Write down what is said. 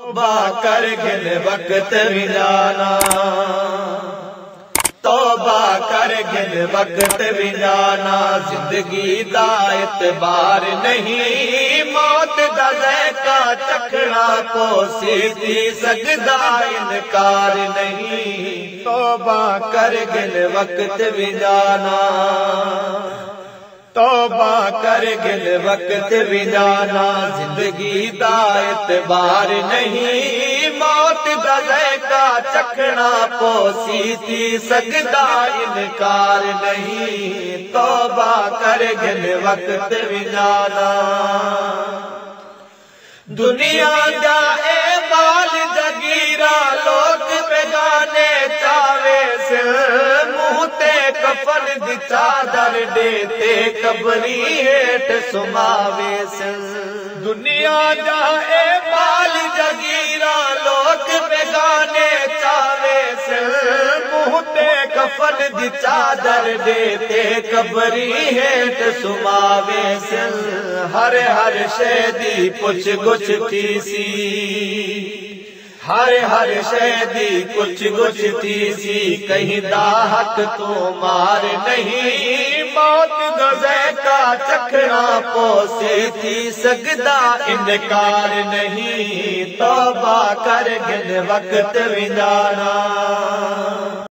توبہ کر گل وقت بھی جانا، توبہ کر گل وقت بھی جانا، زندگی دا اعتبار نہیں، موت دا ذائقہ چکھنا پوسی تھی سکدا انکار نہیں، توبہ کر گل وقت بھی جانا، توبہ کر گل وقت بھی جانا، زندگی دا اعتبار نہیں، موت دا ذائقہ چکھنا پوسی تھی سکدا انکار نہیں، توبہ کر گل وقت بھی جانا، دنیا دا اے مال جگیرہ لوگ بیگانے چاوے سے، منہ تے کفن دی چادر دیتے قبری ہیٹ سماوے سے، دنیا دا اے مال جگیرہ لوگ بیگانے چاوے سے، منہ تے کفن دی چادر دیتے قبری ہیٹ سماوے سے، ہر شے دی پوچھ گچھ تھی سی، ہر شے دی کچھ گچھ تھی سی، کہیں دا حق تو مار نہیں، موت دا ذائقہ چکھنا پوسی تھی سکدا انکار نہیں، توبہ کر گل وقت بھی جانا۔